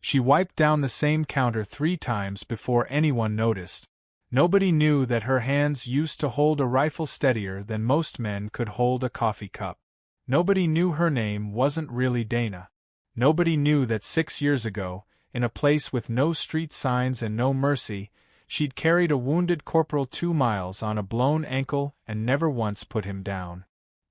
She wiped down the same counter 3 times before anyone noticed. Nobody knew that her hands used to hold a rifle steadier than most men could hold a coffee cup. Nobody knew her name wasn't really Dana. Nobody knew that 6 years ago, in a place with no street signs and no mercy, she'd carried a wounded corporal 2 miles on a blown ankle and never once put him down.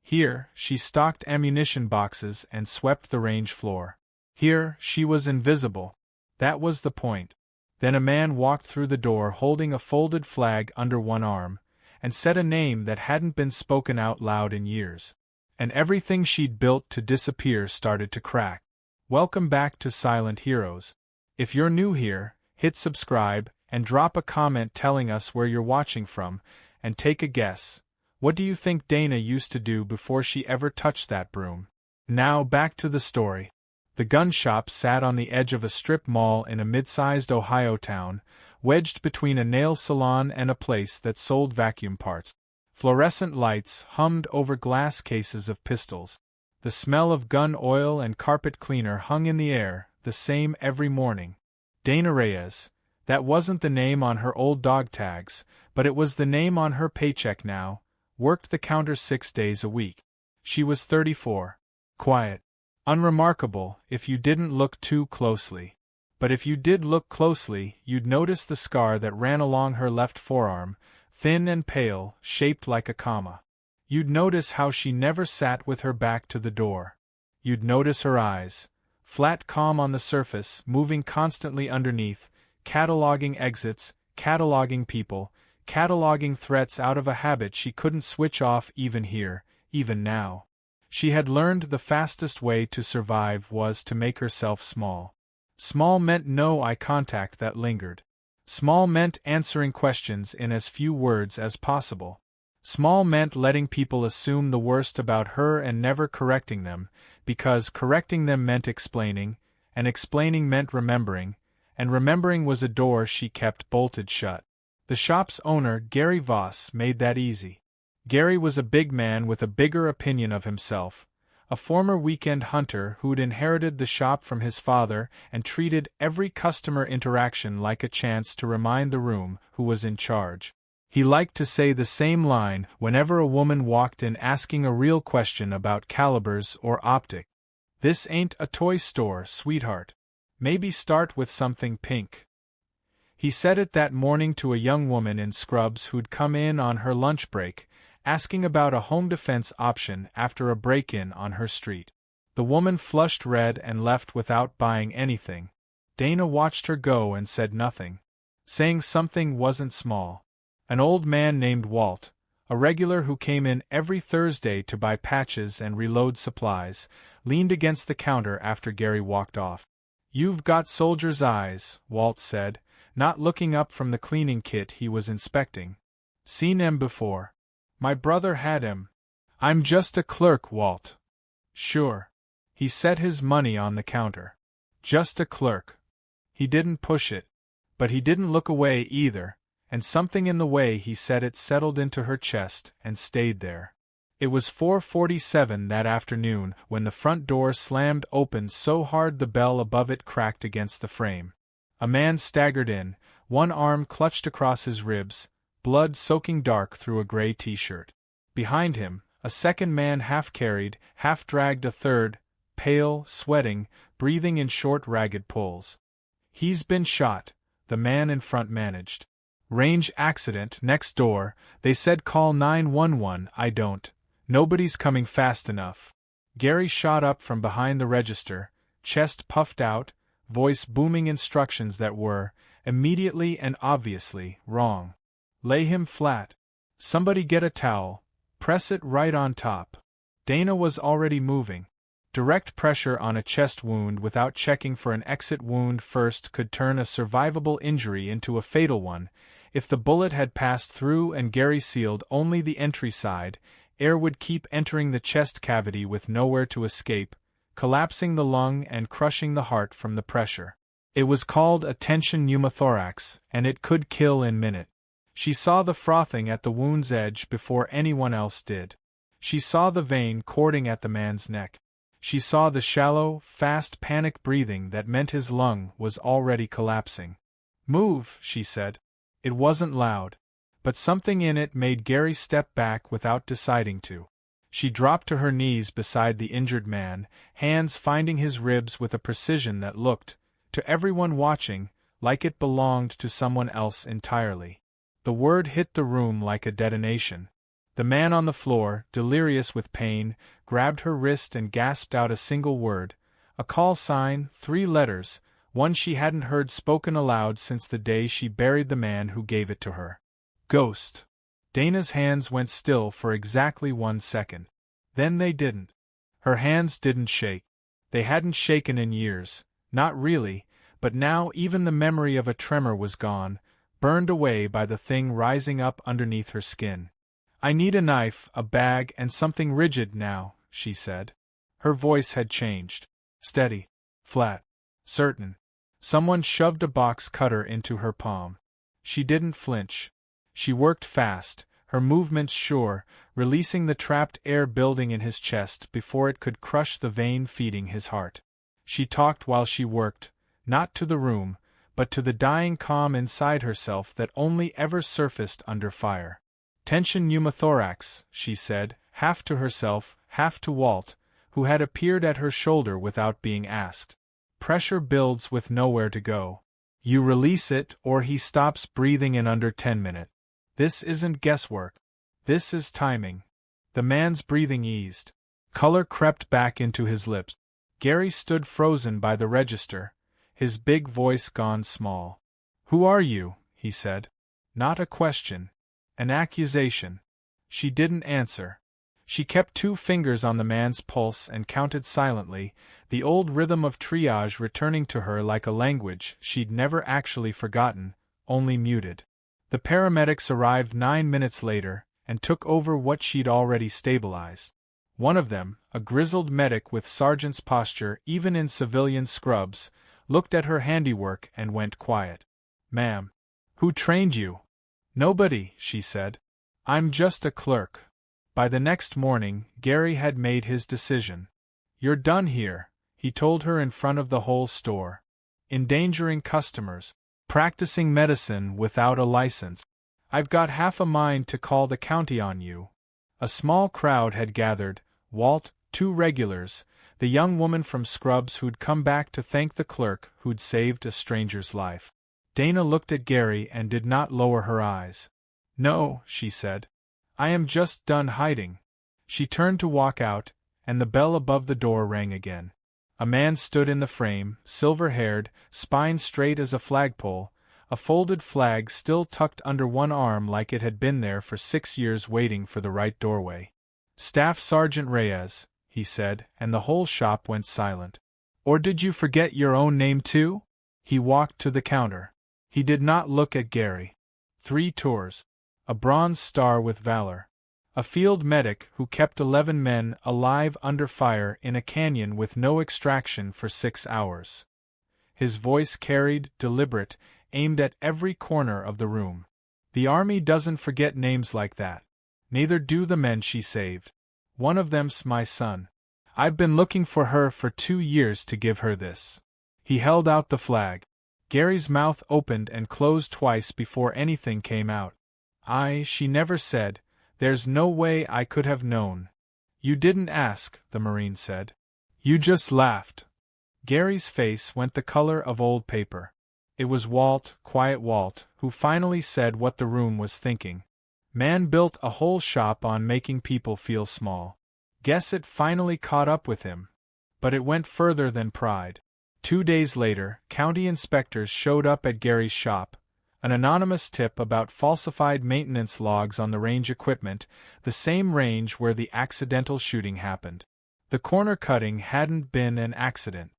Here, she stocked ammunition boxes and swept the range floor. Here, she was invisible. That was the point. Then a man walked through the door holding a folded flag under one arm, and said a name that hadn't been spoken out loud in years. And everything she'd built to disappear started to crack. Welcome back to Silent Heroes. If you're new here, hit subscribe, and drop a comment telling us where you're watching from, and take a guess. What do you think Dana used to do before she ever touched that broom? Now back to the story. The gun shop sat on the edge of a strip mall in a mid-sized Ohio town, wedged between a nail salon and a place that sold vacuum parts. Fluorescent lights hummed over glass cases of pistols. The smell of gun oil and carpet cleaner hung in the air, the same every morning. Dana Reyes. That wasn't the name on her old dog tags, but it was the name on her paycheck now. Worked the counter 6 days a week. She was 34. Quiet. Unremarkable if you didn't look too closely. But if you did look closely, you'd notice the scar that ran along her left forearm, thin and pale, shaped like a comma. You'd notice how she never sat with her back to the door. You'd notice her eyes, flat calm on the surface, moving constantly underneath, cataloging exits, cataloging people, cataloging threats out of a habit she couldn't switch off even here, even now. She had learned the fastest way to survive was to make herself small. Small meant no eye contact that lingered. Small meant answering questions in as few words as possible. Small meant letting people assume the worst about her and never correcting them, because correcting them meant explaining, and explaining meant remembering, and remembering was a door she kept bolted shut. The shop's owner, Gary Voss, made that easy. Gary was a big man with a bigger opinion of himself, a former weekend hunter who'd inherited the shop from his father and treated every customer interaction like a chance to remind the room who was in charge. He liked to say the same line whenever a woman walked in asking a real question about calibers or optic. "This ain't a toy store, sweetheart. Maybe start with something pink." He said it that morning to a young woman in scrubs who'd come in on her lunch break, asking about a home defense option after a break-in on her street. The woman flushed red and left without buying anything. Dana watched her go and said nothing. Saying something wasn't small. An old man named Walt, a regular who came in every Thursday to buy patches and reload supplies, leaned against the counter after Gary walked off. "You've got soldier's eyes," Walt said, not looking up from the cleaning kit he was inspecting. "Seen 'em before. My brother had 'em." "I'm just a clerk, Walt." "Sure." He set his money on the counter. "Just a clerk." He didn't push it. But he didn't look away either, and something in the way he said it settled into her chest and stayed there. It was 4:47 that afternoon when the front door slammed open so hard the bell above it cracked against the frame. A man staggered in, one arm clutched across his ribs, blood soaking dark through a gray t-shirt. Behind him, a second man half-carried, half-dragged a third, pale, sweating, breathing in short ragged pulls. "He's been shot," the man in front managed. "Range accident, next door, they said call 911, I don't. Nobody's coming fast enough." Gary shot up from behind the register, chest puffed out, voice booming instructions that were, immediately and obviously, wrong. "Lay him flat. Somebody get a towel. Press it right on top." Dana was already moving. Direct pressure on a chest wound without checking for an exit wound first could turn a survivable injury into a fatal one. If the bullet had passed through and Gary sealed only the entry side, air would keep entering the chest cavity with nowhere to escape, collapsing the lung and crushing the heart from the pressure. It was called a tension pneumothorax, and it could kill in minute. She saw the frothing at the wound's edge before anyone else did. She saw the vein cording at the man's neck. She saw the shallow, fast panic breathing that meant his lung was already collapsing. "Move," she said. It wasn't loud, but something in it made Gary step back without deciding to. She dropped to her knees beside the injured man, hands finding his ribs with a precision that looked, to everyone watching, like it belonged to someone else entirely. The word hit the room like a detonation. The man on the floor, delirious with pain, grabbed her wrist and gasped out a single word, a call sign, 3 letters, one she hadn't heard spoken aloud since the day she buried the man who gave it to her. Ghost. Dana's hands went still for exactly 1 second. Then they didn't. Her hands didn't shake. They hadn't shaken in years, not really, but now even the memory of a tremor was gone, burned away by the thing rising up underneath her skin. "I need a knife, a bag, and something rigid now," she said. Her voice had changed. Steady. Flat. Certain. Someone shoved a box cutter into her palm. She didn't flinch. She worked fast, her movements sure, releasing the trapped air building in his chest before it could crush the vein feeding his heart. She talked while she worked, not to the room, but to the dying calm inside herself that only ever surfaced under fire. "Tension pneumothorax," she said, half to herself, half to Walt, who had appeared at her shoulder without being asked. "Pressure builds with nowhere to go. You release it or he stops breathing in under 10 minutes. This isn't guesswork. This is timing." The man's breathing eased. Color crept back into his lips. Gary stood frozen by the register, his big voice gone small. "Who are you?" he said. Not a question. An accusation. She didn't answer. She kept 2 fingers on the man's pulse and counted silently, the old rhythm of triage returning to her like a language she'd never actually forgotten, only muted. The paramedics arrived 9 minutes later, and took over what she'd already stabilized. One of them, a grizzled medic with sergeant's posture even in civilian scrubs, looked at her handiwork and went quiet. "Ma'am. Who trained you?" "Nobody," she said. "I'm just a clerk." By the next morning, Gary had made his decision. "You're done here," he told her in front of the whole store. "Endangering customers. Practicing medicine without a license. I've got half a mind to call the county on you." A small crowd had gathered, Walt, 2 regulars, the young woman from Scrubs who'd come back to thank the clerk who'd saved a stranger's life. Dana looked at Gary and did not lower her eyes. "No," she said. "I am just done hiding." She turned to walk out, and the bell above the door rang again. A man stood in the frame, silver-haired, spine straight as a flagpole, a folded flag still tucked under one arm like it had been there for 6 years waiting for the right doorway. "Staff Sergeant Reyes," he said, and the whole shop went silent. "Or did you forget your own name too?" He walked to the counter. He did not look at Gary. 3 tours. A Bronze Star with Valor. A field medic who kept 11 men alive under fire in a canyon with no extraction for 6 hours. His voice carried, deliberate, aimed at every corner of the room. "The army doesn't forget names like that. Neither do the men she saved. One of them's my son. I've been looking for her for 2 years to give her this." He held out the flag. Gary's mouth opened and closed twice before anything came out. She never said. There's no way I could have known." "You didn't ask," the Marine said. "You just laughed." Gary's face went the color of old paper. It was Walt, quiet Walt, who finally said what the room was thinking. Man built a whole shop on making people feel small. Guess it finally caught up with him. But it went further than pride. 2 days later, county inspectors showed up at Gary's shop. An anonymous tip about falsified maintenance logs on the range equipment, the same range where the accidental shooting happened. The corner cutting hadn't been an accident.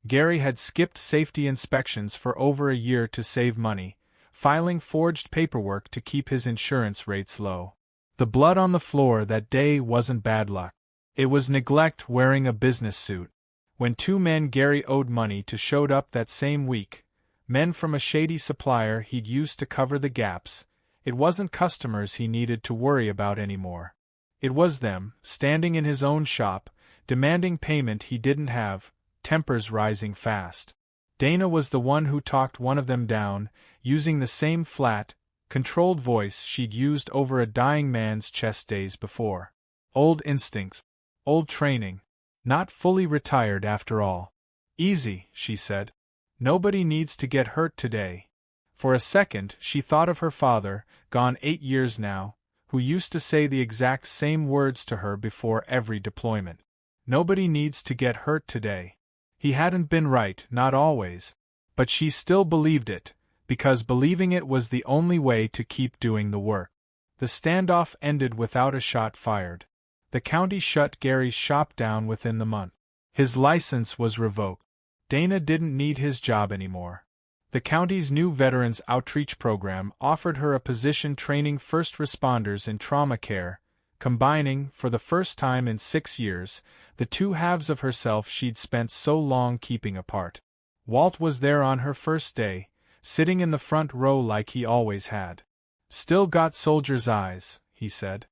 Gary had skipped safety inspections for over a year to save money, filing forged paperwork to keep his insurance rates low. The blood on the floor that day wasn't bad luck. It was neglect wearing a business suit. When 2 men Gary owed money to showed up that same week, men from a shady supplier he'd used to cover the gaps, it wasn't customers he needed to worry about anymore. It was them, standing in his own shop, demanding payment he didn't have, tempers rising fast. Dana was the one who talked one of them down, using the same flat, controlled voice she'd used over a dying man's chest days before. Old instincts. Old training. Not fully retired after all. Easy, she said. Nobody needs to get hurt today. For a second she thought of her father, gone 8 years now, who used to say the exact same words to her before every deployment. Nobody needs to get hurt today. He hadn't been right, not always. But she still believed it, because believing it was the only way to keep doing the work. The standoff ended without a shot fired. The county shut Gary's shop down within the month. His license was revoked. Dana didn't need his job anymore. The county's new Veterans Outreach Program offered her a position training first responders in trauma care, combining, for the first time in 6 years, the two halves of herself she'd spent so long keeping apart. Walt was there on her first day, sitting in the front row like he always had. "Still got soldier's eyes," he said.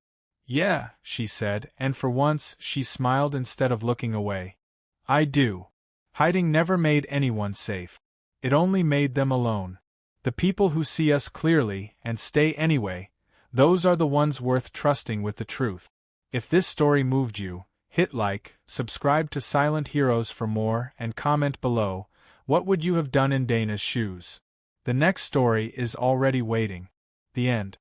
"Yeah," she said, and for once she smiled instead of looking away. "I do. Hiding never made anyone safe. It only made them alone. The people who see us clearly, and stay anyway, those are the ones worth trusting with the truth." If this story moved you, hit like, subscribe to Silent Heroes for more, and comment below, what would you have done in Dana's shoes? The next story is already waiting. The end.